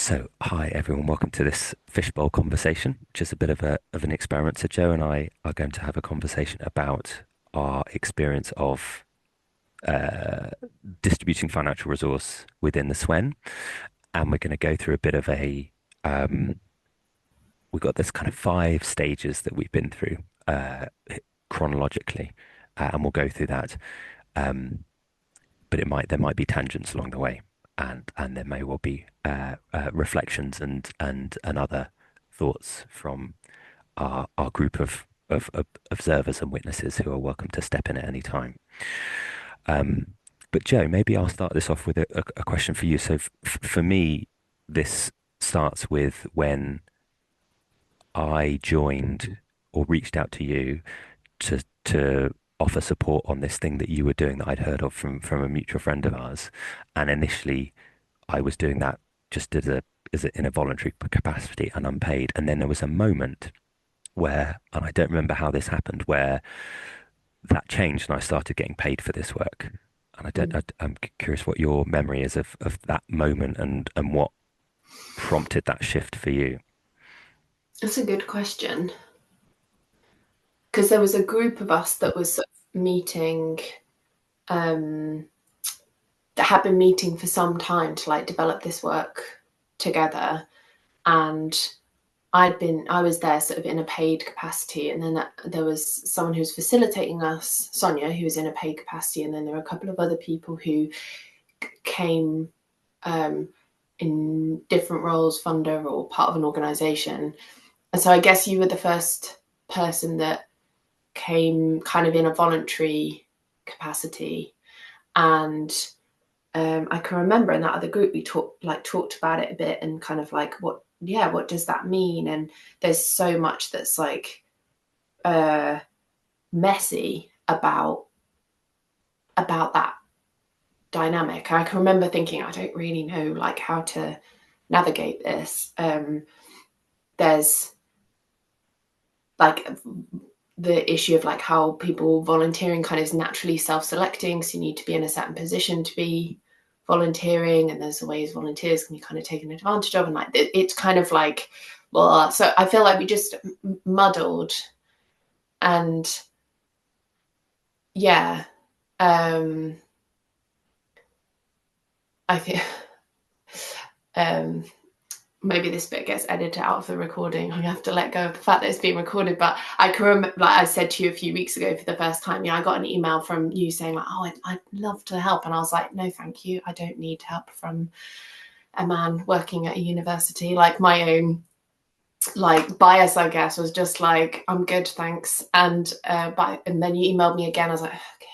So, hi everyone, welcome to this fishbowl conversation, which is a bit of an experiment. So, Joe and I are going to have a conversation about our experience of uh, distributing financial resource within the SWEN, and we're going to go through a bit of um, we've got this kind of five stages that we've been through uh, chronologically, and we'll go through that. Um, but there might be tangents along the way, and there may well be reflections and other thoughts from our group of observers and witnesses who are welcome to step in at any time. Um, but Joe, maybe I'll start this off with a question for you. So for me, this starts with when I joined or reached out to you to offer support on this thing that you were doing that I'd heard of from a mutual friend of ours. And initially, I was doing that just in a voluntary capacity and unpaid. And then there was a moment where, and I don't remember how this happened, where that changed and I started getting paid for this work. And Mm. I'm curious what your memory is of that moment and what prompted that shift for you. That's a good question because there was a group of us that was sort of meeting, um, that had been meeting for some time to like develop this work together, and I was there sort of in a paid capacity, and then there was someone who was facilitating us, Sonia, who was in a paid capacity, and then there were a couple of other people who came um, in different roles, funder or part of an organisation. And so I guess you were the first person that came kind of in a voluntary capacity. And I can remember in that other group we talked about it a bit and kind of like what does that mean? And there's so much that's like uh, messy about that dynamic. I can remember thinking I don't really know like how to navigate this. There's like the issue of like how people volunteering kind of is naturally self-selecting, so you need to be in a certain position to be volunteering, and there's the ways volunteers can be kind of taken advantage of, and like it's kind of like, well, so I feel like we just muddled. And yeah, um I think um maybe this bit gets edited out of the recording. I have to let go of the fact that it's being recorded. But I can remember, like I said to you a few weeks ago for the first time, I got an email from you saying like, "Oh, I'd love to help," and I was like, "No, thank you. I don't need help from a man working at a university." Like my own like bias, I guess, was just like, "I'm good, thanks." And then you emailed me again. I was like, okay.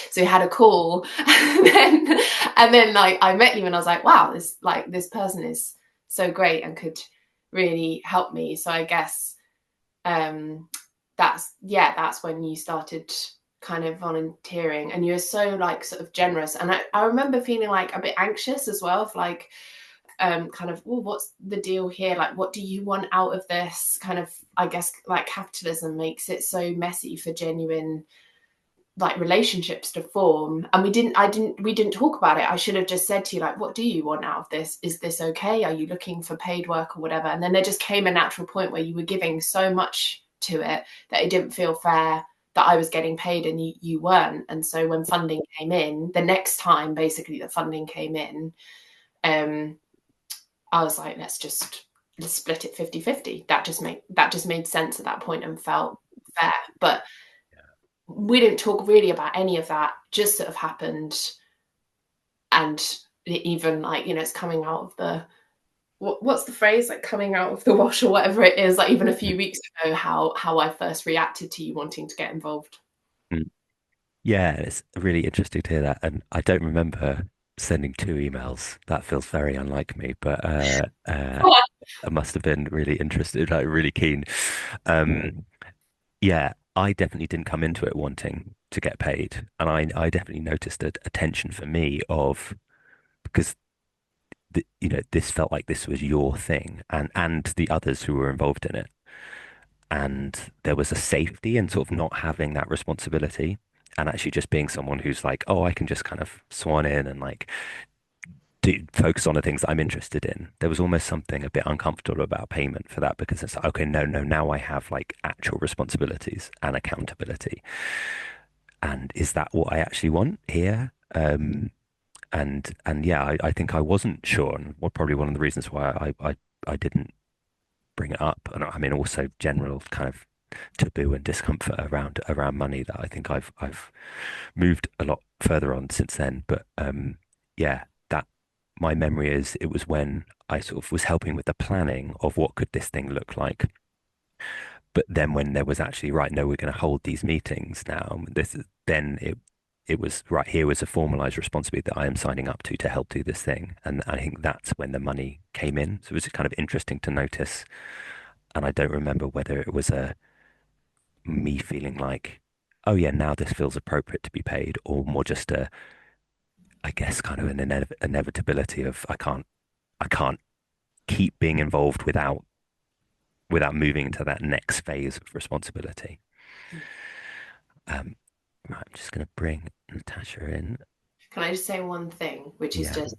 So we had a call, and then like I met you, and I was like, wow, this person is so great and could really help me. So I guess um, that's when you started kind of volunteering, and you were so like sort of generous. And I remember feeling like a bit anxious as well, of like kind of, well, what's the deal here? Like, what do you want out of this? Kind of, I guess, like capitalism makes it so messy for genuine like relationships to form. And we didn't talk about it. I should have just said to you, like, what do you want out of this? Is this okay? Are you looking for paid work or whatever? And then there just came a natural point where you were giving so much to it that it didn't feel fair that I was getting paid and you weren't. And so when funding came in, the next time basically the funding came in, um, I was like, let's split it 50-50. That just made sense at that point and felt fair. But we didn't talk really about any of that, just sort of happened. And even like, it's coming out of the, what's the phrase, like coming out of the wash or whatever it is, like even a few weeks ago, how I first reacted to you wanting to get involved. Mm. Yeah, it's really interesting to hear that. And I don't remember sending two emails. That feels very unlike me, but I must have been really interested, like really keen. Um, yeah, I definitely didn't come into it wanting to get paid. And I definitely noticed a tension for me of because this felt like this was your thing and the others who were involved in it. And there was a safety in sort of not having that responsibility and actually just being someone who's like, oh, I can just kind of swan in and like do focus on the things that I'm interested in. There was almost something a bit uncomfortable about payment for that because it's like, okay, no, no, now I have like actual responsibilities and accountability. And is that what I actually want here? And yeah, I think I wasn't sure, and what probably one of the reasons why I didn't bring it up, and I mean also general kind of taboo and discomfort around money that I think I've moved a lot further on since then. But yeah, that my memory is it was when I sort of was helping with the planning of what could this thing look like. But then when there was actually right, no, we're going to hold these meetings now. This is then it was right here was a formalized responsibility that I am signing up to help do this thing. And I think that's when the money came in. So it was kind of interesting to notice. And I don't remember whether it was a me feeling like, oh yeah, now this feels appropriate to be paid, or more just a, I guess, kind of an inevitability of I can't keep being involved without moving into that next phase of responsibility. Um, right, I'm just going to bring Natasha in. Can I just say one thing, which is Yeah. just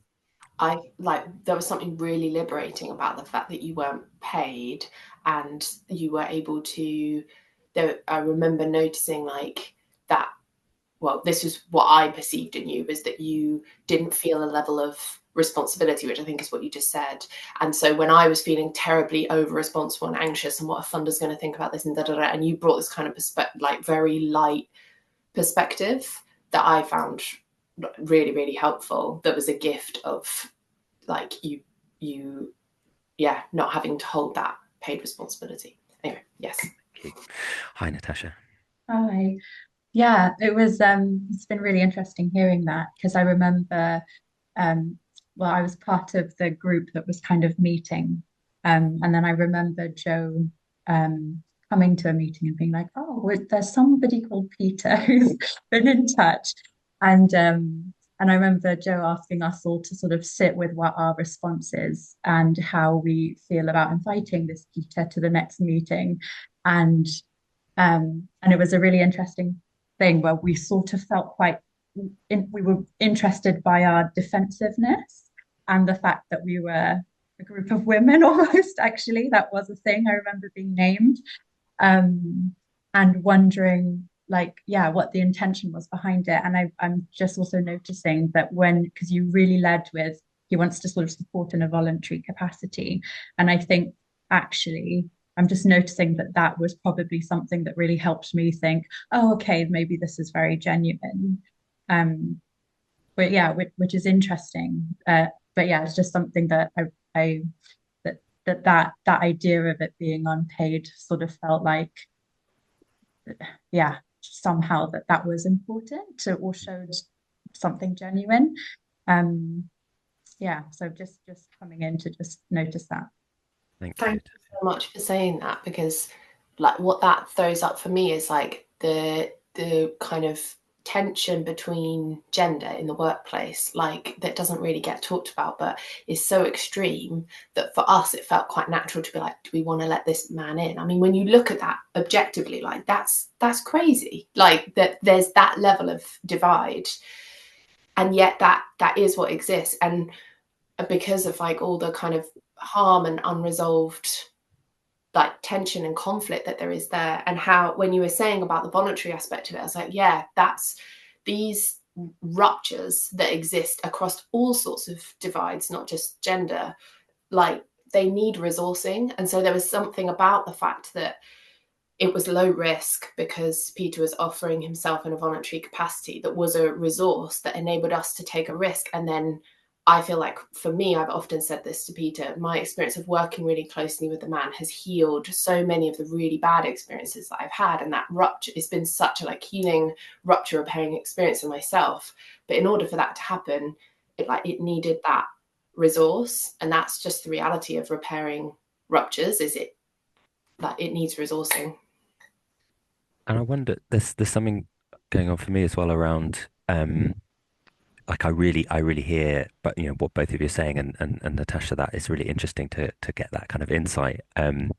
I like there was something really liberating about the fact that you weren't paid and you were able to there I remember noticing like that well, this was what I perceived in you was that you didn't feel a level of responsibility, which I think is what you just said. And so when I was feeling terribly over responsible and anxious and what a funder's going to think about this and da da da, and you brought this kind of perspective, like very light perspective that I found really, really helpful. That was a gift of like you, yeah, not having to hold that paid responsibility. Anyway, yes. Okay. Hi, Natasha. Hi. Yeah, it's been really interesting hearing that because I remember um well I was part of the group that was kind of meeting. And then I remember Joe coming to a meeting and being like, oh, there's somebody called Peter who's been in touch. And I remember Joe asking us all to sort of sit with what our response is and how we feel about inviting this Peter to the next meeting. And and it was a really interesting thing where we sort of felt we were interested by our defensiveness and the fact that we were a group of women almost, actually. That was a thing. I remember being named and wondering, like, yeah, what the intention was behind it. And I'm just also noticing that because you really led with, he wants to sort of support in a voluntary capacity. And I think actually, I'm just noticing that that was probably something that really helped me think, oh, okay, maybe this is very genuine. Um, but yeah, which is interesting. But yeah, it's just something that I that idea of it being unpaid sort of felt like, yeah, somehow that was important to, or showed something genuine. Um, yeah, so just coming in to just notice that. Thank you. Thank you so much for saying that because like what that throws up for me is like the kind of tension between gender in the workplace like that doesn't really get talked about but is so extreme that for us it felt quite natural to be like, do we want to let this man in? I mean, when you look at that objectively, like that's crazy, like that there's that level of divide, and yet that is what exists. And because of like all the kind of harm and unresolved like tension and conflict that there is there, and how when you were saying about the voluntary aspect of it, I was like, yeah, that's these ruptures that exist across all sorts of divides, not just gender, like they need resourcing. And so there was something about the fact that it was low risk because Peter was offering himself in a voluntary capacity that was a resource that enabled us to take a risk. And then I feel like for me, I've often said this to Peter, my experience of working really closely with the man has healed so many of the really bad experiences that I've had. And that rupture, it's been such a like healing, rupture repairing experience in myself. But in order for that to happen, it needed that resource. And that's just the reality of repairing ruptures, is it that it needs resourcing. And I wonder, there's something going on for me as well around like I really hear, but you know what both of you are saying, and Natasha, that is really interesting to get that kind of insight. And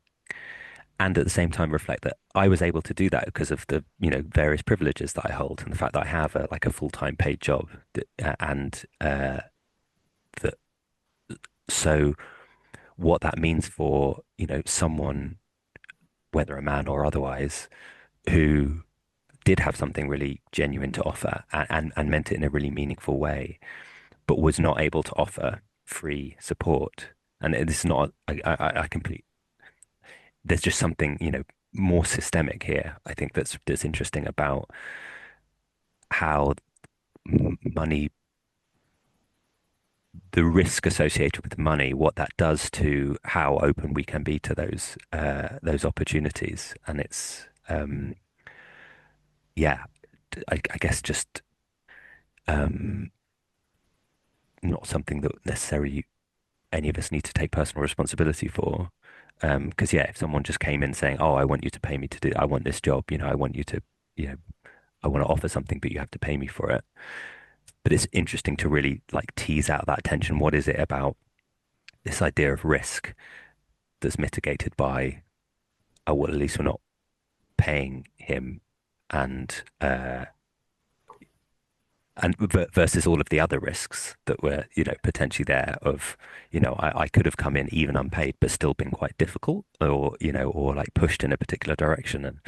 at the same time reflect that I was able to do that because of the various privileges that I hold and the fact that I have like a full-time paid job and that also what that means for, someone, whether a man or otherwise, who did have something really genuine to offer and meant it in a really meaningful way, but was not able to offer free support. And this is not, I complete, there's just something, more systemic here. I think that's interesting about how money, the risk associated with money, what that does to how open we can be to those opportunities. And it's, yeah, I guess just um, not something that necessarily any of us need to take personal responsibility for. Because yeah, if someone just came in saying, "Oh, I want you to pay me to do, I want this job, I want you to, you know, I want to offer something, but you have to pay me for it." But it's interesting to really like tease out that tension. What is it about this idea of risk that's mitigated by, oh, well, at least we're not paying him, and versus all of the other risks that were, potentially there of, I could have come in even unpaid, but still been quite difficult or, or like pushed in a particular direction. And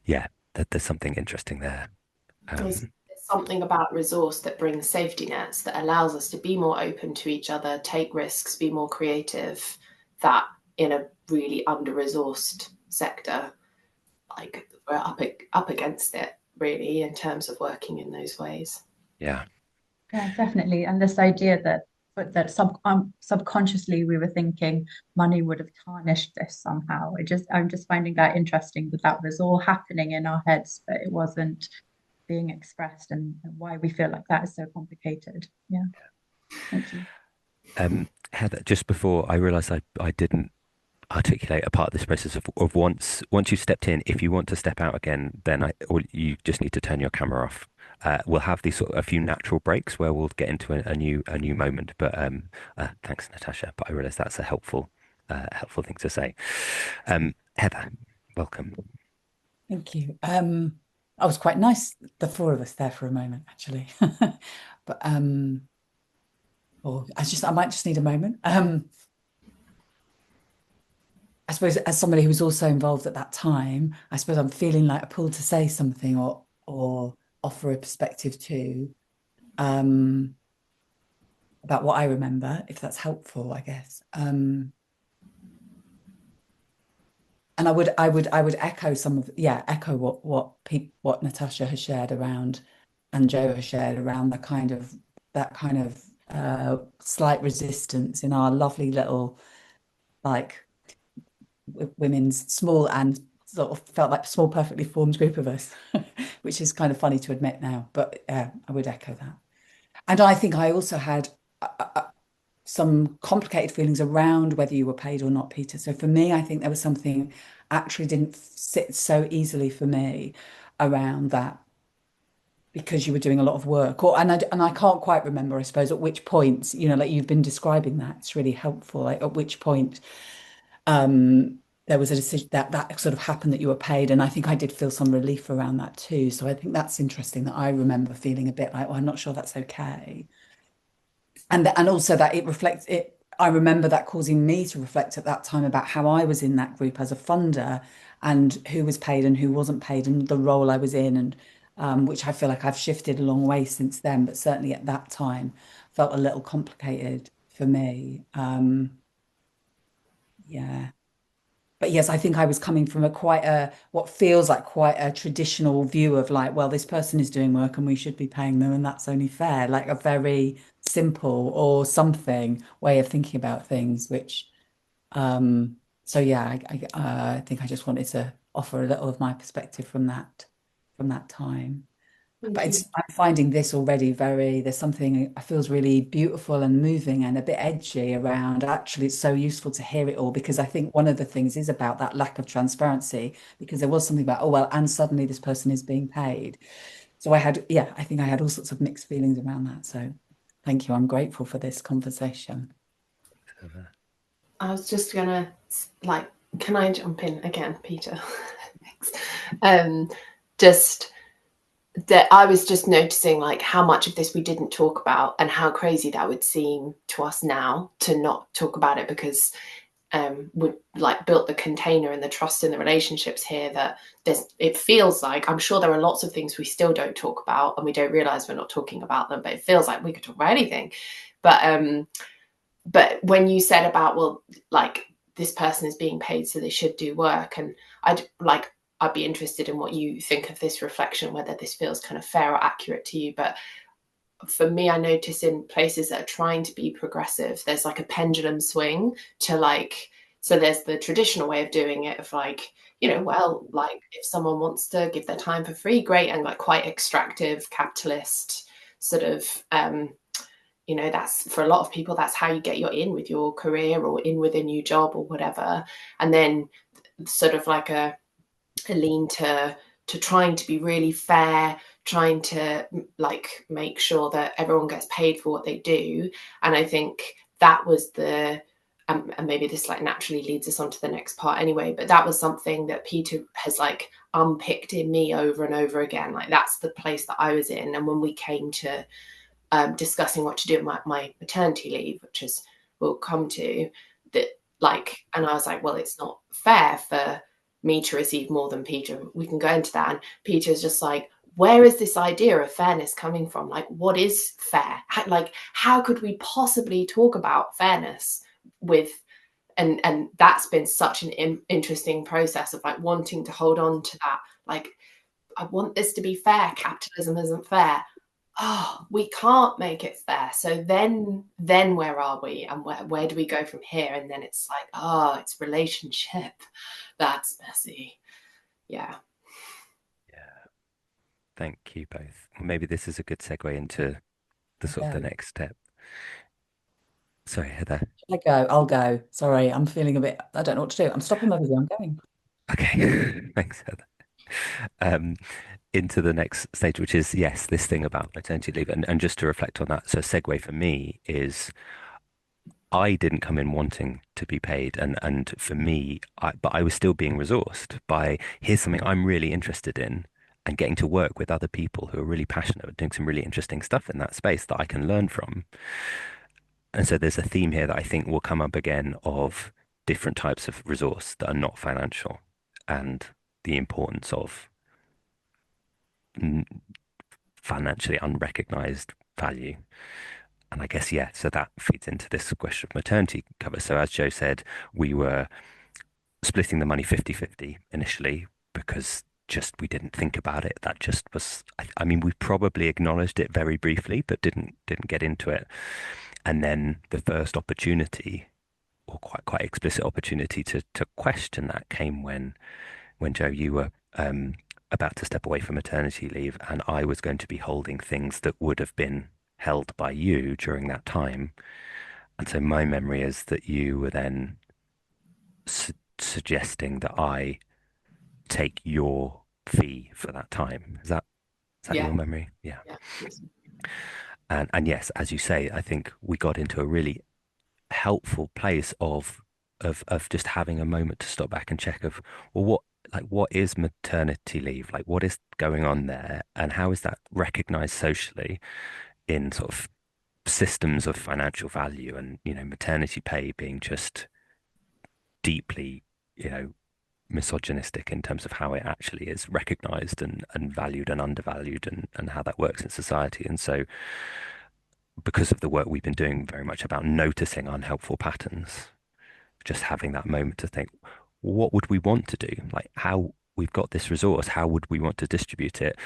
yeah, there's something interesting there. There's Um, something about resource that brings safety nets that allows us to be more open to each other, take risks, be more creative, that in a really under-resourced sector, like we're up against it really in terms of working in those ways. yeah. Yeah, definitely. And this idea that subconsciously we were thinking money would have tarnished this somehow. I'm just finding that interesting that that was all happening in our heads, but it wasn't being expressed, and why we feel like that is so complicated. Yeah, thank you. Heather, just before I realized I didn't articulate a part of this process of once you stepped in, if you want to step out again, then or you just need to turn your camera off. We'll have these sort of a few natural breaks where we'll get into a new moment. But thanks, Natasha. But I realize that's a helpful thing to say. Heather, welcome. Thank you. I was quite nice, the four of us there for a moment, actually. But or I might just need a moment. I suppose as somebody who was also involved at that time, I suppose I'm feeling like a pull to say something or offer a perspective too, about what I remember, if that's helpful, I guess. And I would echo echo what Natasha has shared around, and Joe has shared around that kind of slight resistance in our lovely little, like, women's small and sort of felt like small perfectly formed group of us, which is kind of funny to admit now, but I would echo that. And I think I also had some complicated feelings around whether you were paid or not, Peter. So for me, I think there was something actually didn't sit so easily for me around that, because you were doing a lot of work, and I can't quite remember, I suppose, at which point, like you've been describing that, it's really helpful, like at which point there was a decision that sort of happened that you were paid, and I think I did feel some relief around that too. So I think that's interesting, that I remember feeling a bit like, well, I'm not sure that's okay. And also that it reflects it. I remember that causing me to reflect at that time about how I was in that group as a funder, and who was paid and who wasn't paid, and the role I was in, and which I feel like I've shifted a long way since then, but certainly at that time felt a little complicated for me. Yeah. But yes, I think I was coming from what feels like quite a traditional view of, like, well, this person is doing work and we should be paying them, and that's only fair, like a very simple or something way of thinking about things, which, so yeah, I think I just wanted to offer a little of my perspective from that time. But I'm finding this already there's something I feels really beautiful and moving and a bit edgy around. Actually, it's so useful to hear it all, because I think one of the things is about that lack of transparency, because there was something about, oh, well, and suddenly this person is being paid. So I think I had all sorts of mixed feelings around that. So thank you. I'm grateful for this conversation. I was just gonna, like, can I jump in again, Peter? Thanks. Just that I was just noticing like how much of this we didn't talk about and how crazy that would seem to us now to not talk about it, because we like built the container and the trust in the relationships here that it feels like, I'm sure there are lots of things we still don't talk about and we don't realize we're not talking about them, but it feels like we could talk about anything. But when you said about, well, like this person is being paid so they should do work, and I'd be interested in what you think of this reflection, whether this feels kind of fair or accurate to you. But for me, I notice in places that are trying to be progressive, there's like a pendulum swing to like, so there's the traditional way of doing it of like, well, like if someone wants to give their time for free, great, and like quite extractive capitalist sort of, that's for a lot of people, that's how you get your in with your career or in with a new job or whatever. And then sort of like a lean to trying to be really fair, trying to like make sure that everyone gets paid for what they do. And I think that was the and maybe this like naturally leads us on to the next part anyway, but that was something that Peter has like unpicked in me over and over again. Like that's the place that I was in. And when we came to discussing what to do with my maternity leave, which is we'll come to, that like, and I was like, well, it's not fair for me to receive more than Peter. We can go into that. And Peter's just like, where is this idea of fairness coming from? Like, what is fair? How could we possibly talk about fairness with, and that's been such an interesting process of like wanting to hold on to that. Like, I want this to be fair. Capitalism isn't fair. Oh, we can't make it fair. So then where are we, and where do we go from here? And then it's like, oh, it's relationship. That's messy. Yeah. Thank you both. Maybe this is a good segue into the sort of the next step. Sorry, Heather. I go. I'll go. Sorry, I'm feeling a bit. I don't know what to do. I'm stopping my video. I'm going. Okay, thanks, Heather. Into the next stage, which is, yes, this thing about maternity leave. And just to reflect on that, so a segue for me is I didn't come in wanting to be paid. And for me, but I was still being resourced by, here's something I'm really interested in, and getting to work with other people who are really passionate about doing some really interesting stuff in that space that I can learn from. And so there's a theme here that I think will come up again of different types of resource that are not financial, and the importance of financially unrecognized value. And I guess, yeah, so that feeds into this question of maternity cover. So as Joe said, we were splitting the money 50-50 initially because just we didn't think about it. That just was, I mean, we probably acknowledged it very briefly, but didn't get into it. And then the first opportunity, or quite explicit opportunity to question that, came when Joe, you were about to step away from maternity leave, and I was going to be holding things that would have been held by you during that time. And so my memory is that you were then suggesting that I take your fee for that time. Is that Yeah. your memory? Yeah. Yeah. And yes, as you say, I think we got into a really helpful place of just having a moment to stop back and check of, well, what is maternity leave? Like, what is going on there, and how is that recognized socially in sort of systems of financial value? And maternity pay being just deeply misogynistic in terms of how it actually is recognized and valued and undervalued, and how that works in society. And so because of the work we've been doing very much about noticing unhelpful patterns, just having that moment to think, what would we want to do? Like, how we've got this resource, how would we want to distribute it?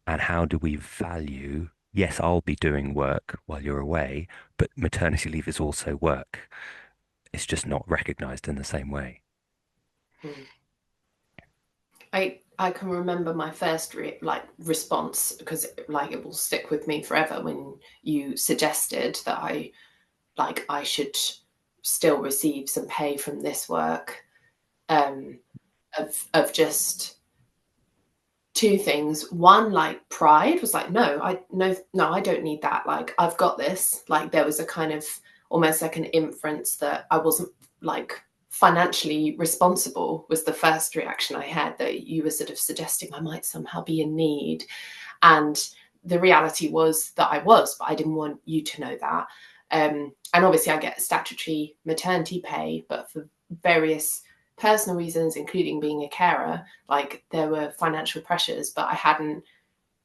And how do we value, yes, I'll be doing work while you're away, but maternity leave is also work. It's just not recognized in the same way. I can remember my first response, because like it will stick with me forever, when you suggested that I should still receive some pay from this work, of just two things. One, like pride was like, no, I don't need that. Like, I've got this. Like, there was a kind of almost like an inference that I wasn't like financially responsible, was the first reaction I had, that you were sort of suggesting I might somehow be in need. And the reality was that I was, but I didn't want you to know that. And obviously I get statutory maternity pay, but for various personal reasons, including being a carer, like there were financial pressures, but I hadn't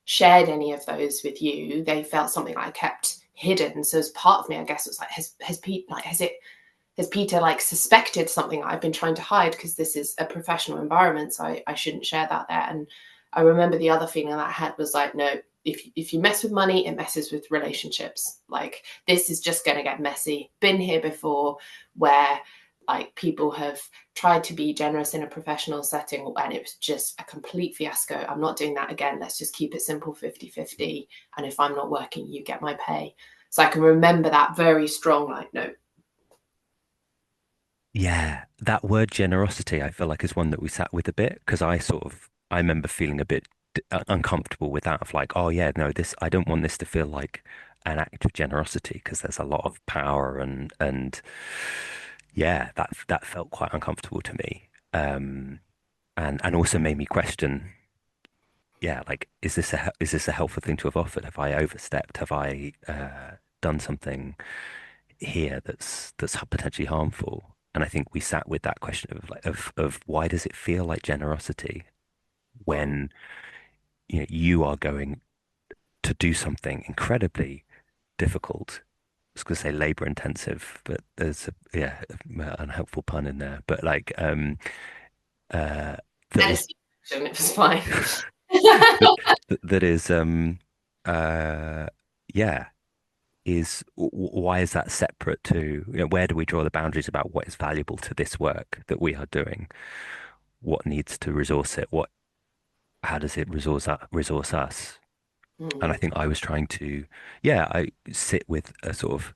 shared any of those with you. They felt something I kept hidden. So as part of me, I guess, it was like, has Peter like suspected something I've been trying to hide, because this is a professional environment, so I shouldn't share that there. And I remember the other feeling that I had was like, no, if you mess with money, it messes with relationships. Like, this is just going to get messy. Been here before, where like people have tried to be generous in a professional setting and it was just a complete fiasco. I'm not doing that again. Let's just keep it simple, 50-50. And if I'm not working, you get my pay. So I can remember that very strong, like, no. Yeah, that word generosity, I feel like is one that we sat with a bit, because I remember feeling a bit uncomfortable with that, of like, oh yeah, no, I don't want this to feel like an act of generosity, because there's a lot of power and yeah, that felt quite uncomfortable to me. And also made me question, yeah, like, is this a helpful thing to have offered? Have I overstepped? Have I done something here that's potentially harmful? And I think we sat with that question of like of why does it feel like generosity when you are going to do something incredibly difficult. I was going to say labor intensive, but there's a unhelpful pun in there. But like uh that is It was fine. that is uh yeah why is that separate to, where do we draw the boundaries about what is valuable to this work that we are doing, what needs to resource it, how does it resource us? And I think I was trying to, I sit with a sort of,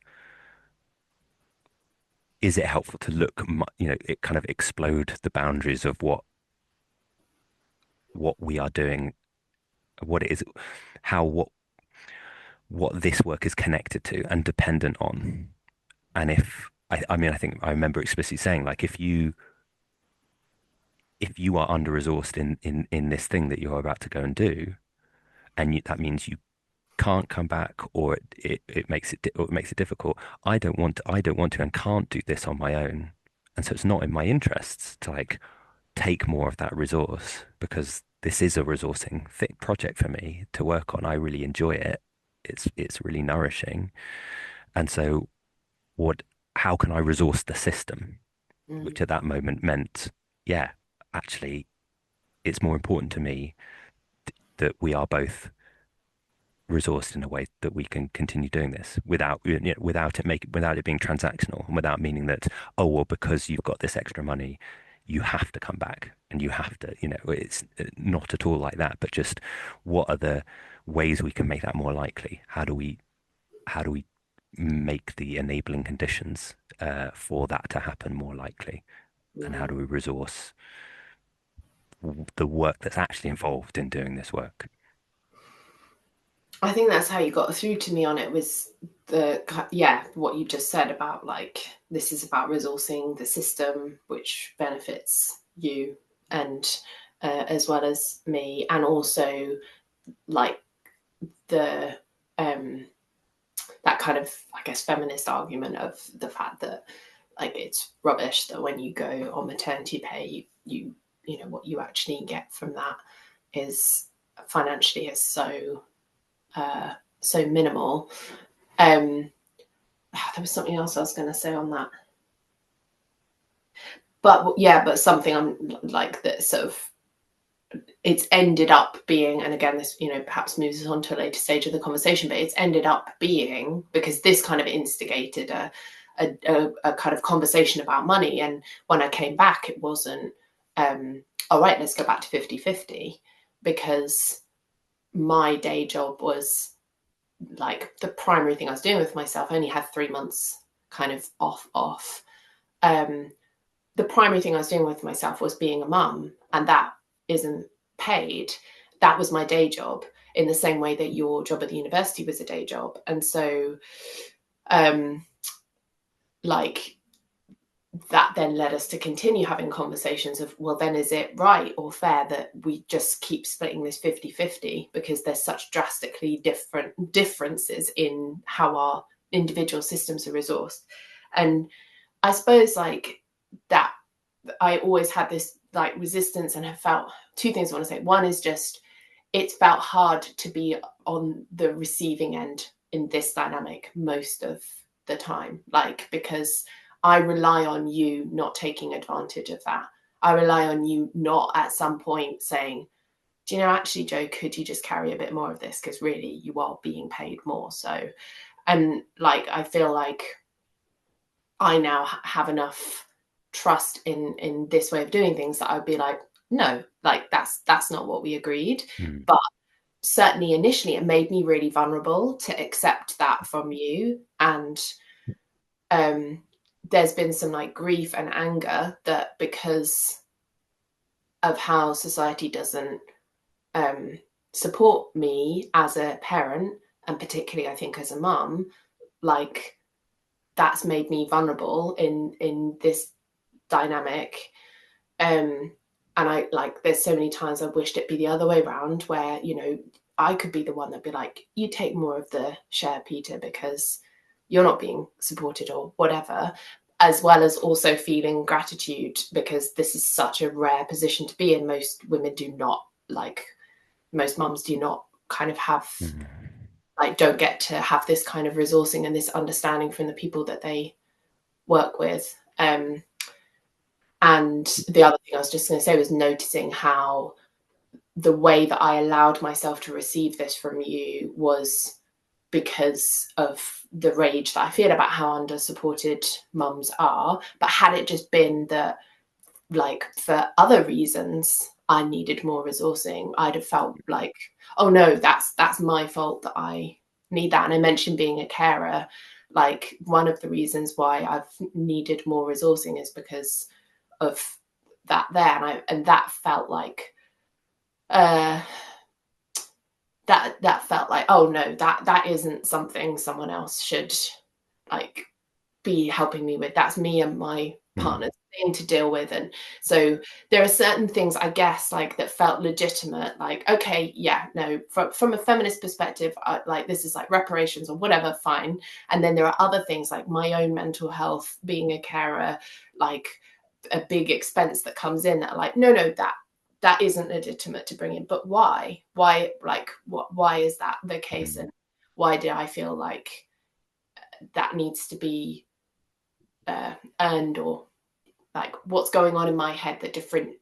is it helpful to look, it kind of explode the boundaries of what we are doing, what it is, how what this work is connected to and dependent on. And I mean, I think I remember explicitly saying, like, if you are under resourced in this thing that you're about to go and do, and that means you can't come back, or it makes it difficult. I don't want to and can't do this on my own. And so it's not in my interests to like take more of that resource, because this is a resourcing thick project for me to work on. I really enjoy it. It's really nourishing. And so how can I resource the system? Which at that moment meant, yeah, actually, it's more important to me that we are both resourced in a way that we can continue doing this without it being transactional, and without meaning that, oh well, because you've got this extra money, you have to come back and you have to, it's not at all like that, but just what are the ways we can make that more likely? How do we make the enabling conditions for that to happen more likely? And how do we resource the work that's actually involved in doing this work? I think that's how you got through to me on it, was what you just said about like, this is about resourcing the system, which benefits you and as well as me, and also like the that kind of, I guess, feminist argument of the fact that like it's rubbish that when you go on maternity pay, you know what you actually get from that is financially is so minimal. There was something else I was going to say on that, but something I'm like that sort of, it's ended up being, and again, this perhaps moves us on to a later stage of the conversation, but it's ended up being, because this kind of instigated a kind of conversation about money. And when I came back, it wasn't all right, let's go back to 50-50, because my day job was like the primary thing I was doing with myself. I only had 3 months kind of off. The primary thing I was doing with myself was being a mum, and that isn't paid. That was my day job, in the same way that your job at the university was a day job. And so like that then led us to continue having conversations of, well, then is it right or fair that we just keep splitting this 50-50 because there's such drastically different differences in how our individual systems are resourced. And I suppose like that I always had this like resistance and have felt two things I want to say. One is just it's felt hard to be on the receiving end in this dynamic most of the time, like because I rely on you not taking advantage of that. I rely on you not at some point saying, do you know, actually, Joe, could you just carry a bit more of this? Because really you are being paid more. So, and like, I feel like I now have enough trust in this way of doing things that I'd be like, no, like that's not what we agreed. But certainly initially it made me really vulnerable to accept that from you. And there's been some like grief and anger that because of how society doesn't support me as a parent, and particularly I think as a mum, like that's made me vulnerable in this dynamic. And I like there's so many times I've wished it'd be the other way around where, you know, I could be the one that'd be like, you take more of the share, Peter, because you're not being supported or whatever, as well as also feeling gratitude because this is such a rare position to be in. Most women do not, like most mums do not kind of have like don't get to have this kind of resourcing and this understanding from the people that they work with. And the other thing I was just going to say was noticing how the way that I allowed myself to receive this from you was because of the rage that I feel about how under-supported mums are. But had it just been that, like, for other reasons, I needed more resourcing, I'd have felt like, oh no, that's my fault that I need that. And I mentioned being a carer. Like, one of the reasons why I've needed more resourcing is because of that there. And that felt like that felt like, oh no, that isn't something someone else should like be helping me with. That's me and my partner's thing to deal with. And so there are certain things, I guess, like that felt legitimate, like, okay, yeah, no, from a feminist perspective, like this is like reparations or whatever, fine. And then there are other things like my own mental health, being a carer, like a big expense that comes in that are like, no, that isn't legitimate to bring in. But why like why is that the case? And why do I feel like that needs to be earned, or like what's going on in my head that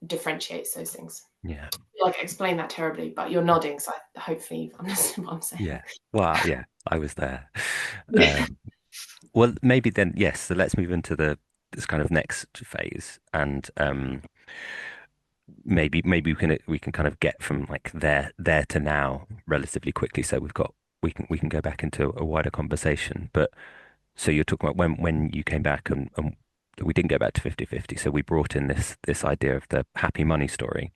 differentiates those things? Yeah. I feel like I explained that terribly, but you're nodding, so hopefully you understand what I'm saying. Yeah. Well, yeah, I was there. Well, maybe then, yes. So let's move into this kind of next phase, and maybe we can kind of get from like there to now relatively quickly. So we can go back into a wider conversation. But so you're talking about when you came back and we didn't go back to 50-50. So we brought in this idea of the happy money story,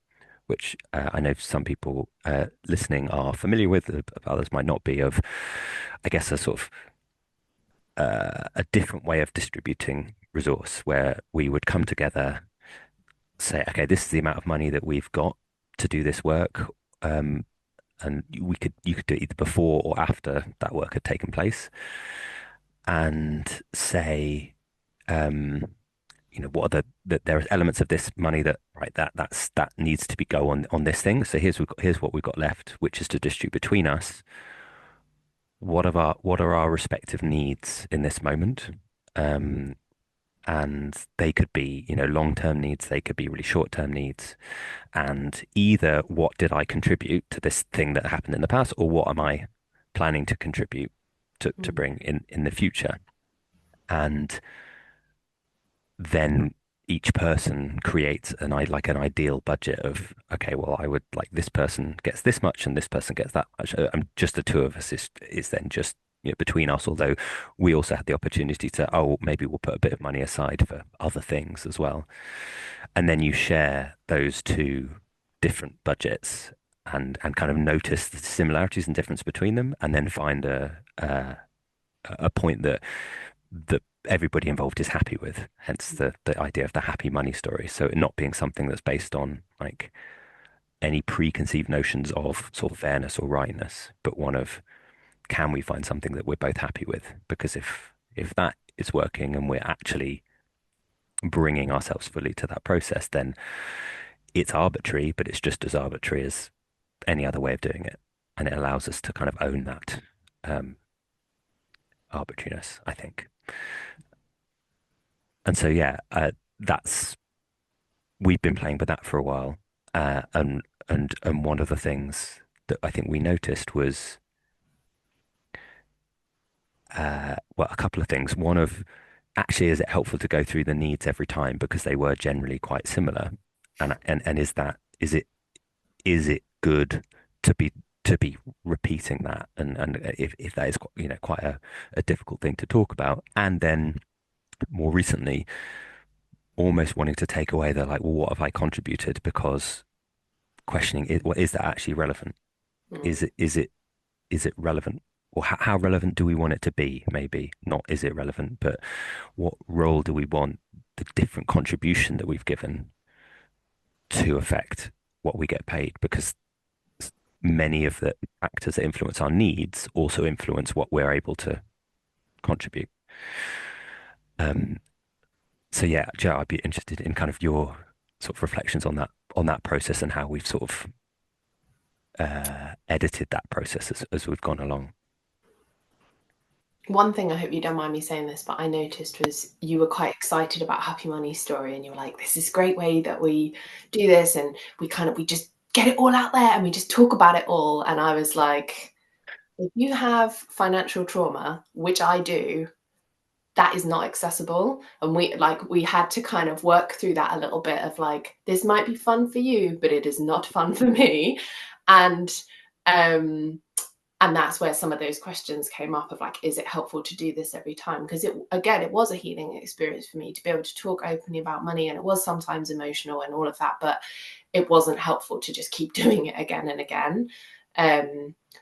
which I know some people listening are familiar with, others might not be, of, I guess, a sort of a different way of distributing resource where we would come together, say, okay, this is the amount of money that we've got to do this work. And you could do it either before or after that work had taken place, and say, what are there are elements of this money that, right, that needs to be go on this thing. So here's what we've got left, which is to distribute between us. What are our respective needs in this moment? And they could be, long-term needs, they could be really short-term needs. And either what did I contribute to this thing that happened in the past, or what am I planning to contribute to bring in the future? And then each person creates an ideal budget of, okay, well, I would like this person gets this much and this person gets that much. And just the two of us is then just, between us, although we also had the opportunity to, maybe we'll put a bit of money aside for other things as well. And then you share those two different budgets and kind of notice the similarities and difference between them, and then find a point that everybody involved is happy with, hence the idea of the happy money story. So it not being something that's based on like any preconceived notions of sort of fairness or rightness, but one of, can we find something that we're both happy with? Because if that is working and we're actually bringing ourselves fully to that process, then it's arbitrary, but it's just as arbitrary as any other way of doing it. And it allows us to kind of own that um, arbitrariness, I think. And so, yeah, that's, we've been playing with that for a while. And one of the things that I think we noticed was, well, a couple of things. One of, actually, is it helpful to go through the needs every time because they were generally quite similar? And is it good to be repeating that? And if that is, quite a difficult thing to talk about. And then more recently, almost wanting to take away the like, well, what have I contributed? Because questioning it, well, is that actually relevant? Mm. Is it relevant? Or how relevant do we want it to be? Maybe not, is it relevant, but what role do we want the different contribution that we've given to affect what we get paid? Because many of the factors that influence our needs also influence what we're able to contribute. Um, so yeah, Joe, I'd be interested in kind of your sort of reflections on that process and how we've sort of edited that process as we've gone along. One thing, I hope you don't mind me saying this, but I noticed was you were quite excited about Happy Money's story, and you were like, this is a great way that we do this, and we just get it all out there and we just talk about it all. And I was like, if you have financial trauma, which I do, that is not accessible. And we had to kind of work through that a little bit of like, this might be fun for you, but it is not fun for me. And and that's where some of those questions came up of like, is it helpful to do this every time? Because it was a healing experience for me to be able to talk openly about money, and it was sometimes emotional and all of that, but it wasn't helpful to just keep doing it again and again.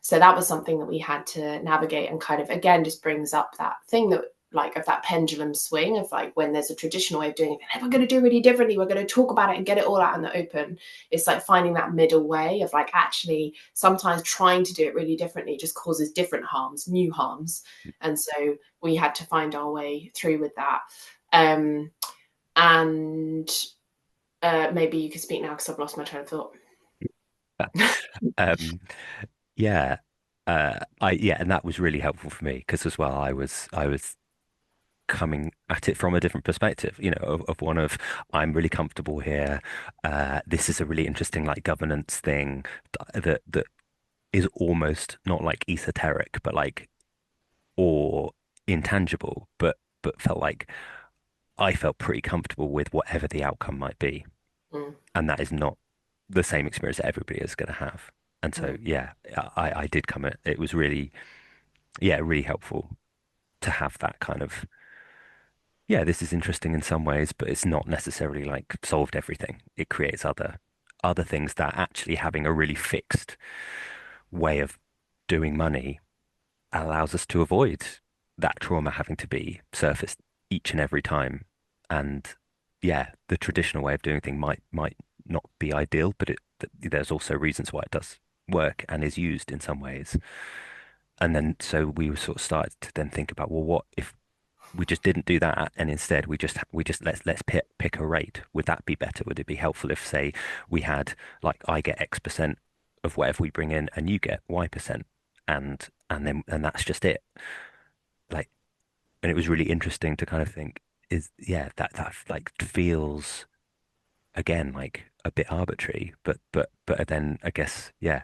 So that was something that we had to navigate, and kind of again just brings up that thing that like of that pendulum swing of like, when there's a traditional way of doing it, and we're going to do it really differently, we're going to talk about it and get it all out in the open. It's like finding that middle way of like, actually sometimes trying to do it really differently just causes different harms, new harms. And so we had to find our way through with that. And maybe you could speak now because I've lost my train of thought. um, yeah, and that was really helpful for me because as well, I was coming at it from a different perspective, of one of, I'm really comfortable here. This is a really interesting like governance thing that is almost not like esoteric, but like, or intangible, but felt like I felt pretty comfortable with whatever the outcome might be. Mm. And that is not the same experience that everybody is going to have. And so, yeah, I did come at it was really, yeah, really helpful to have that kind of, yeah, this is interesting in some ways, but it's not necessarily like solved everything. It creates other things that actually having a really fixed way of doing money allows us to avoid that trauma having to be surfaced each and every time. And yeah, the traditional way of doing things might not be ideal, but there's also reasons why it does work and is used in some ways. And then so we sort of started to then think about, well, what if we just didn't do that and instead we just let's pick a rate? Would that be better? Would it be helpful if, say, we had like, I get X% of whatever we bring in and you get Y%, and that's just it. Like, and it was really interesting to kind of think, is, yeah, that like feels again like a bit arbitrary, but then I guess, yeah,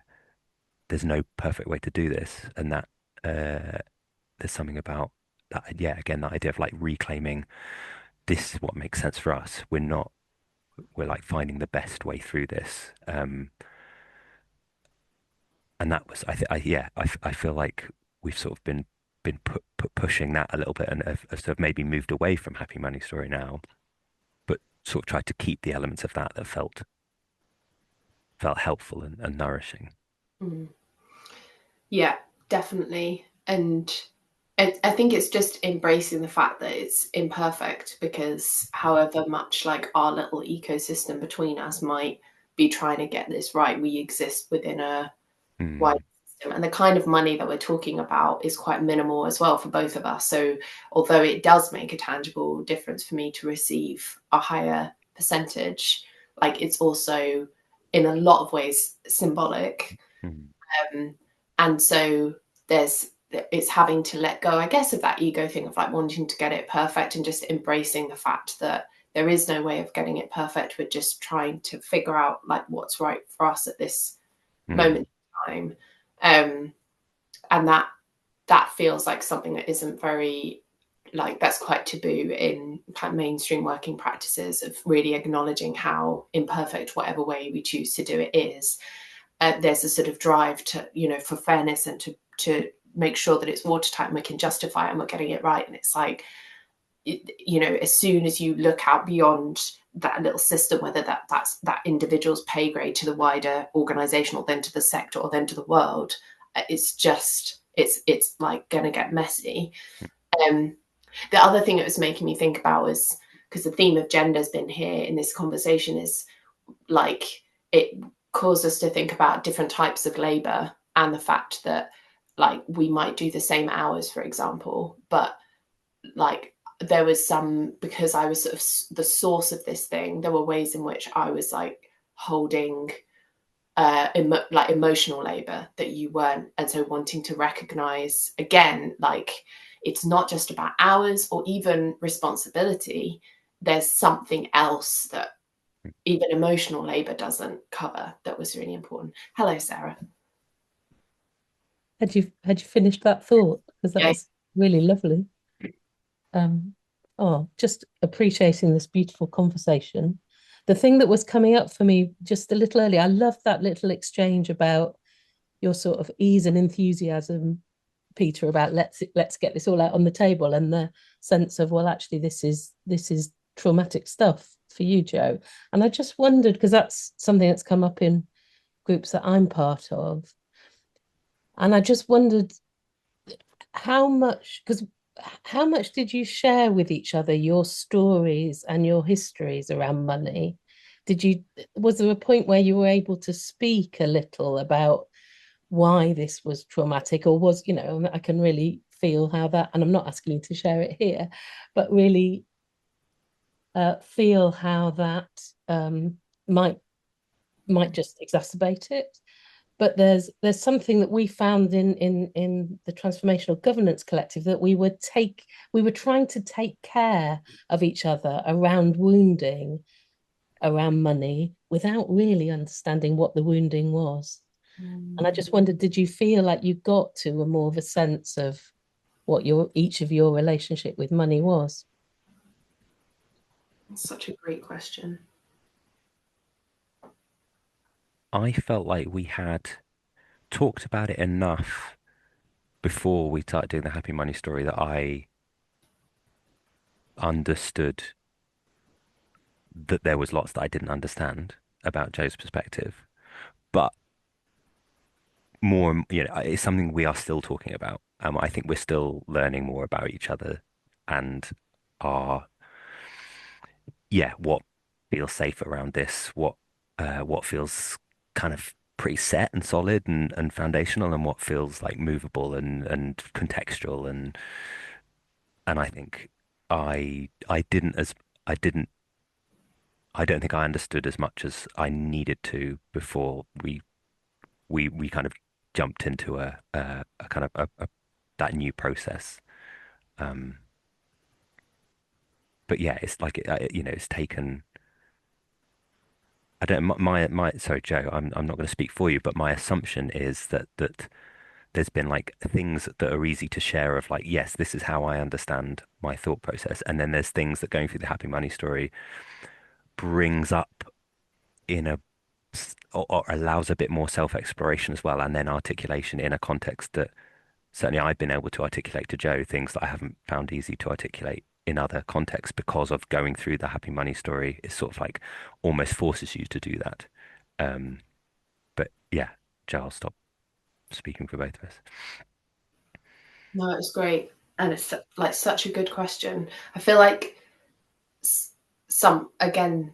there's no perfect way to do this, and that there's something about that, yeah, again, that idea of like reclaiming, this is what makes sense for us. We're like finding the best way through this. And that was, I feel like we've sort of been pushing that a little bit, and have sort of maybe moved away from Happy Money Story now, but sort of tried to keep the elements of that felt helpful and nourishing. Mm. Yeah, definitely. And I think it's just embracing the fact that it's imperfect, because however much like our little ecosystem between us might be trying to get this right, we exist within a wide Mm, system. And the kind of money that we're talking about is quite minimal as well for both of us. So although it does make a tangible difference for me to receive a higher percentage, like it's also in a lot of ways symbolic. mm, Um, and so there's it's having to let go, I guess, of that ego thing of like wanting to get it perfect, and just embracing the fact that there is no way of getting it perfect. We're just trying to figure out like what's right for us at this mm, moment in time. Um, and that feels like something that isn't very, like, that's quite taboo in kind of mainstream working practices, of really acknowledging how imperfect whatever way we choose to do it is. There's a sort of drive to, for fairness, and to make sure that it's watertight and we can justify it and we're getting it right. And it's like, as soon as you look out beyond that little system, whether that's that individual's pay grade to the wider organization, or then to the sector, or then to the world, it's like going to get messy. Um, the other thing it was making me think about was, because the theme of gender has been here in this conversation, is like it caused us to think about different types of labor, and the fact that like we might do the same hours, for example, but like there was some, because I was sort of the source of this thing, there were ways in which I was like holding like emotional labor that you weren't. And so wanting to recognize again, like it's not just about hours or even responsibility. There's something else that even emotional labor doesn't cover, that was really important. Hello, Sarah. Had you finished that thought? Because that Yeah. was really lovely. Um, oh, just appreciating this beautiful conversation. The thing that was coming up for me just a little earlier, I love that little exchange about your sort of ease and enthusiasm, Peter, about let's get this all out on the table, and the sense of, well, actually this is traumatic stuff for you, Joe. And I just wondered, because that's something that's come up in groups that I'm part of, and I just wondered how much, because how much did you share with each other your stories and your histories around money? Was there a point where you were able to speak a little about why this was traumatic, or was, I can really feel how that, and I'm not asking you to share it here, but really feel how that might just exacerbate it. But there's something that we found in the Transformational Governance Collective, that we were trying to take care of each other around wounding, around money, without really understanding what the wounding was. And I just wondered, did you feel like you got to a more of a sense of what each of your relationship with money was? Such a great question. I felt like we had talked about it enough before we started doing the happy money story that I understood that there was lots that I didn't understand about Joe's perspective. But more, it's something we are still talking about. I think we're still learning more about each other and our, what feels safe around this, what feels kind of pretty set and solid and foundational, and what feels like movable and contextual, and I think I didn't as I didn't I don't think I understood as much as I needed to before we kind of jumped into a kind of that new process. Um, but yeah, it's like it's taken. I don't my sorry, Joe. I'm not going to speak for you, but my assumption is that there's been like things that are easy to share of like, yes, this is how I understand my thought process, and then there's things that going through the happy money story brings up in or allows a bit more self-exploration as well, and then articulation in a context that certainly I've been able to articulate to Joe, things that I haven't found easy to articulate in other contexts because of going through the happy money story. It sort of like almost forces you to do that. Um, but yeah, Joe, I'll stop speaking for both of us. No, it's great. And it's like such a good question. I feel like something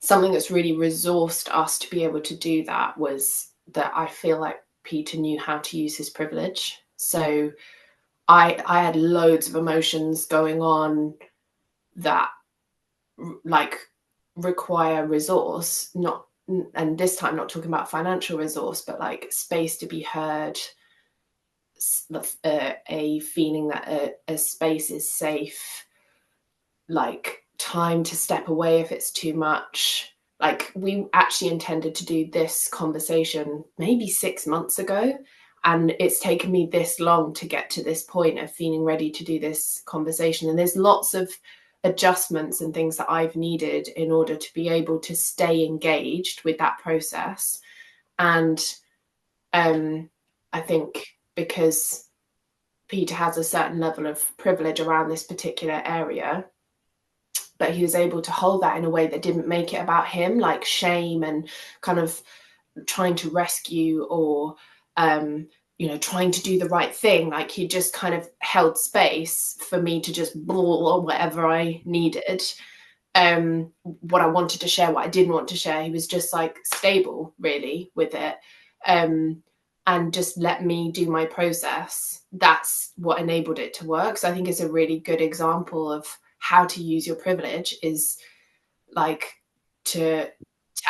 that's really resourced us to be able to do that was that I feel like Peter knew how to use his privilege. So I had loads of emotions going on that like require resource, not, and this time not talking about financial resource, but like space to be heard, a feeling that a space is safe, like time to step away if it's too much. Like we actually intended to do this conversation maybe 6 months ago, and it's taken me this long to get to this point of feeling ready to do this conversation. And there's lots of adjustments and things that I've needed in order to be able to stay engaged with that process. And I think because Peter has a certain level of privilege around this particular area, but he was able to hold that in a way that didn't make it about him, like shame and kind of trying to rescue or trying to do the right thing. Like he just kind of held space for me to just bawl on whatever I needed, what I wanted to share, what I didn't want to share. He was just like stable really with it, and just let me do my process. That's what enabled it to work. So I think it's a really good example of how to use your privilege, is like to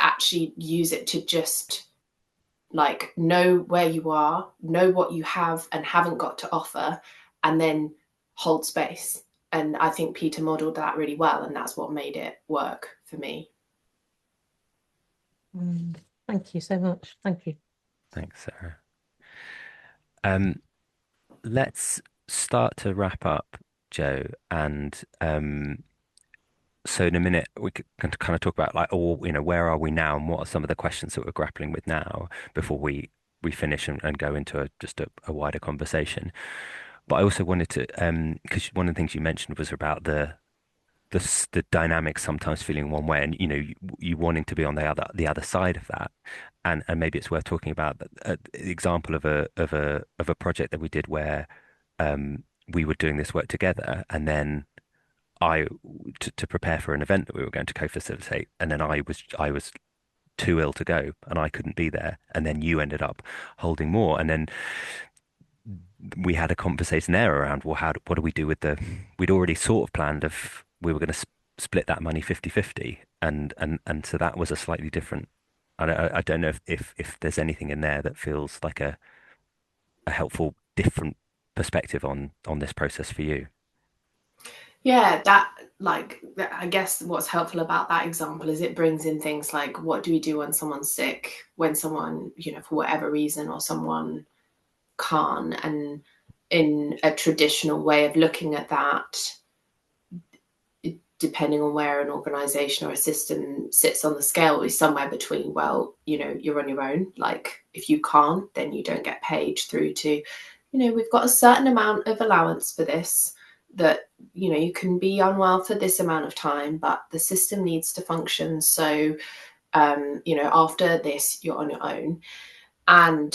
actually use it to just like know where you are, know what you have and haven't got to offer, and then hold space. And I think Peter modeled that really well, and that's what made it work for me. Thank you so much. Thank you. Thanks, Sarah. Let's start to wrap up, Joe, and so in a minute we can kind of talk about like, where are we now and what are some of the questions that we're grappling with now before we finish and go into just a wider conversation. But I also wanted to, because one of the things you mentioned was about the dynamic sometimes feeling one way, and you wanting to be on the other side of that, and maybe it's worth talking about the example of a project that we did where we were doing this work together, and then to prepare for an event that we were going to co-facilitate, and then I was too ill to go and I couldn't be there, and then you ended up holding more, and then we had a conversation there around, well, what do we do with we'd already sort of planned if we were going to split that money 50-50, and so that was a slightly different. I don't know if there's anything in there that feels like a helpful different perspective on this process for you. Yeah, I guess what's helpful about that example is it brings in things like, what do we do when someone's sick, when someone, for whatever reason, or someone can't. And in a traditional way of looking at that, depending on where an organization or a system sits on the scale, is somewhere between, well, you're on your own. Like if you can't, then you don't get paid, through to, we've got a certain amount of allowance for this, that you can be unwell for this amount of time, but the system needs to function. So after this, you're on your own. And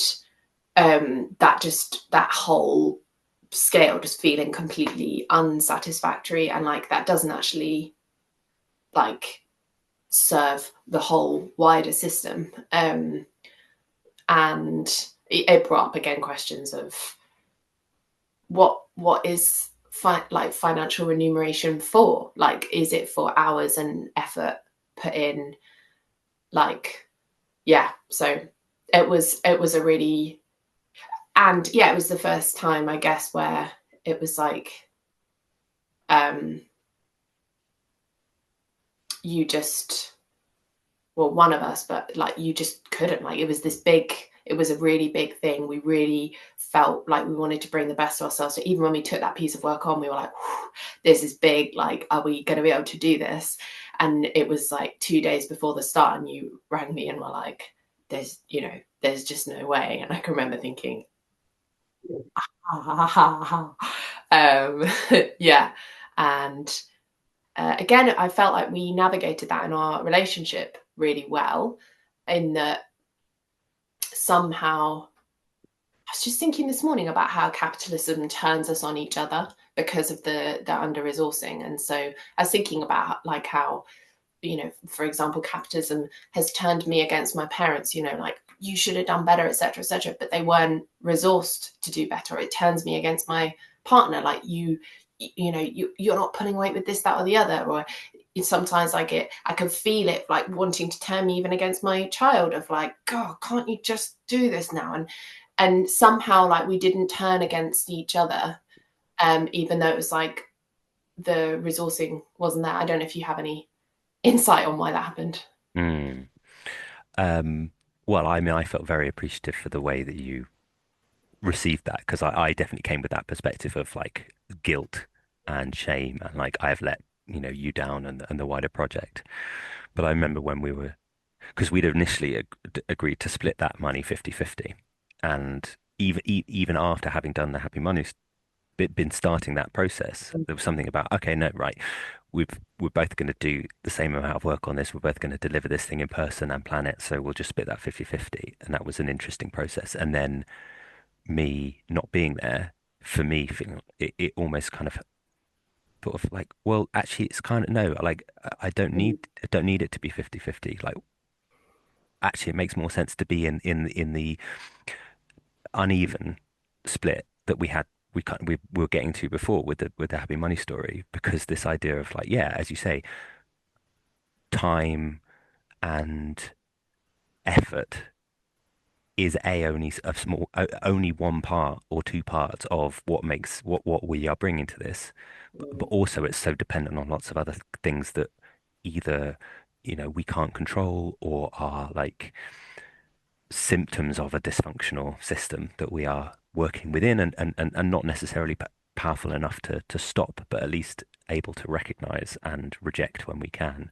that whole scale just feeling completely unsatisfactory, and like that doesn't actually like serve the whole wider system. And it brought up again questions of what is financial remuneration for? Like, is it for hours and effort put in? Like, yeah. So it was a really, and yeah, it was the first time, I guess, where it was like, you just, well, one of us, but like you just couldn't, like it was a really big thing. We really felt like we wanted to bring the best of ourselves. So even when we took that piece of work on, we were like, this is big. Like, are we going to be able to do this? And it was like 2 days before the start, and you rang me and were like, there's just no way. And I can remember thinking, yeah. And again, I felt like we navigated that in our relationship really well, in that somehow was just thinking this morning about how capitalism turns us on each other because of the under resourcing. And so I was thinking about like how, for example, capitalism has turned me against my parents, like you should have done better, etc., but they weren't resourced to do better. It turns me against my partner, like you're not pulling weight with this, that, or the other. Or sometimes I can feel it like wanting to turn me even against my child, of like, God, can't you just do this now? And somehow like we didn't turn against each other, even though it was like the resourcing wasn't there. I don't know if you have any insight on why that happened. Mm. Um, well, I mean, I felt very appreciative for the way that you received that, because I definitely came with that perspective of like guilt and shame and like I've let you down and the wider project. But I remember when we were, because we'd initially agreed to split that money 50-50, and even after having done the Happy Money, been starting that process, there was something about, okay, no, right, we're both going to do the same amount of work on this. We're both going to deliver this thing in person and plan it. So we'll just split that 50-50. And that was an interesting process. And then me not being there, for me, feeling it almost kind of sort of like, well, actually, it's kind of no, like I don't need it to be 50-50. Like, actually, it makes more sense to be in the uneven split that we were getting to before with the Happy Money story, because this idea of like, yeah, as you say, time and effort is only a small, only one part or two parts of what makes what we are bringing to this, but also it's so dependent on lots of other things that either we can't control or are like symptoms of a dysfunctional system that we are working within, and not necessarily powerful enough to stop, but at least able to recognize and reject when we can.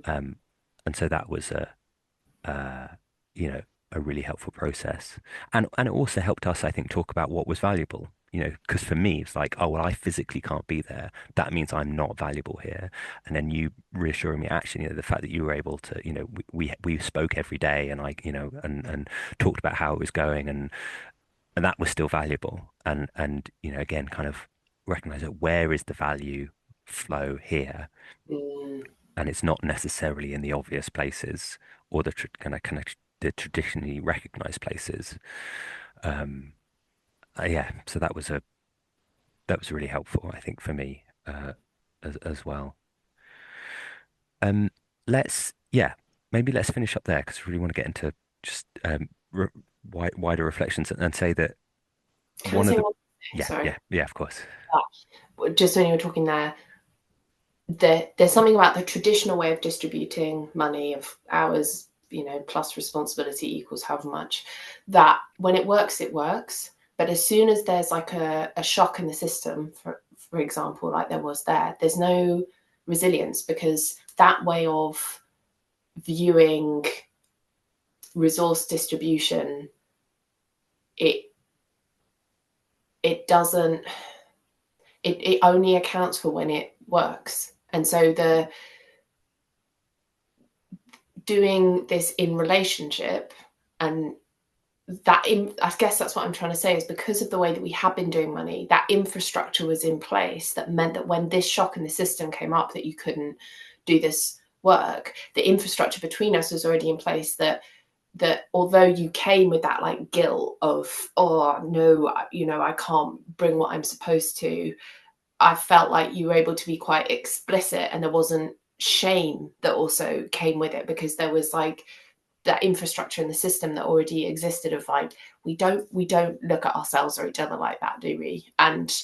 Um, and so that was uh, you know, a really helpful process. And it also helped us, I think, talk about what was valuable. Because for me, it's like, oh, well, I physically can't be there. That means I'm not valuable here. And then you reassuring me, actually, the fact that you were able to, we spoke every day, and and talked about how it was going, and that was still valuable. And again, kind of recognize that where is the value flow here, Mm. and it's not necessarily in the obvious places or the kind of the traditionally recognized places. Um, yeah, so that was really helpful, I think, for me as well. Um, yeah, maybe let's finish up there, because I really want to get into just wider reflections, and say that Can I one of say the one thing? yeah, Sorry. yeah, yeah, of course. Just when you were talking there, there's something about the traditional way of distributing money, of hours, plus responsibility equals however much, that when it works, it works. But as soon as there's like a shock in the system, for example, like there was there's no resilience, because that way of viewing resource distribution, it it doesn't it only accounts for when it works. And so the doing this in relationship, and I guess that's what I'm trying to say, is because of the way that we have been doing money, that infrastructure was in place that meant that when this shock in the system came up, that you couldn't do this work, the infrastructure between us was already in place, that although you came with that like guilt of, oh no, I can't bring what I'm supposed to, I felt like you were able to be quite explicit, and there wasn't shame that also came with it, because there was like that infrastructure in the system that already existed, of like, we don't look at ourselves or each other like that, do we? And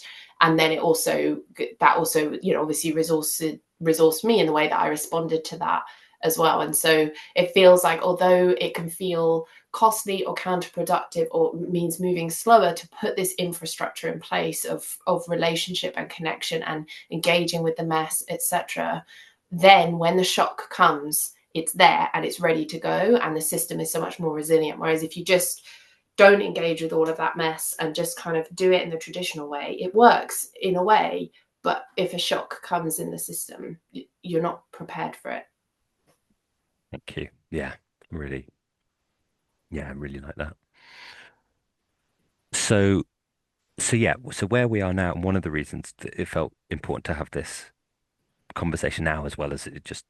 then that also obviously resourced me in the way that I responded to that as well. And so it feels like, although it can feel costly or counterproductive, or means moving slower, to put this infrastructure in place of relationship and connection and engaging with the mess, etc., then when the shock comes, it's there and it's ready to go, and the system is so much more resilient. Whereas if you just don't engage with all of that mess and just kind of do it in the traditional way, it works in a way, but if a shock comes in the system, you're not prepared for it. Thank you. Yeah, really. Yeah, I really like that. So so yeah, so where we are now, and one of the reasons that it felt important to have this conversation now, as well as it just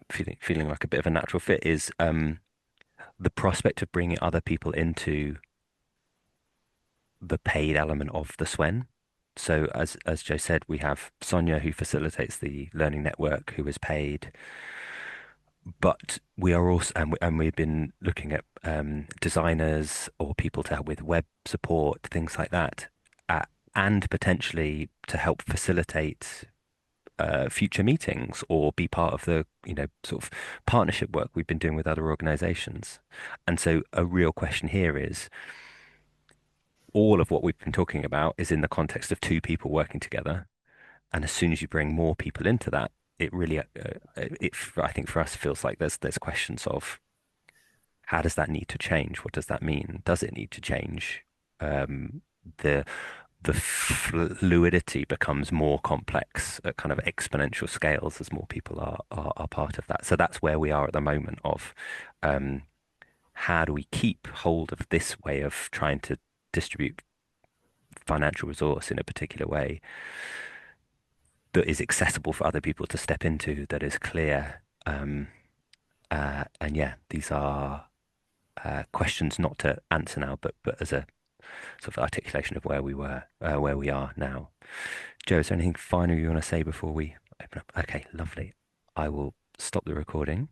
feeling like a bit of a natural fit, is the prospect of bringing other people into the paid element of the SWEN. So as Joe said, we have Sonia who facilitates the learning network, who is paid, but we are also and we've been looking at designers or people to help with web support, things like that, and potentially to help facilitate future meetings or be part of the sort of partnership work we've been doing with other organizations. And so a real question here is, all of what we've been talking about is in the context of two people working together. And as soon as you bring more people into that, it really, I think for us, feels like there's questions of how does that need to change? What does that mean? Does it need to change? The the fluidity becomes more complex at kind of exponential scales as more people are part of that. So that's where we are at the moment of how do we keep hold of this way of trying to distribute financial resource in a particular way that is accessible for other people to step into, that is clear. And yeah, these are questions not to answer now, but as a sort of articulation of where we are now. Joe, is there anything final you want to say before we open up? Okay, lovely. I will stop the recording.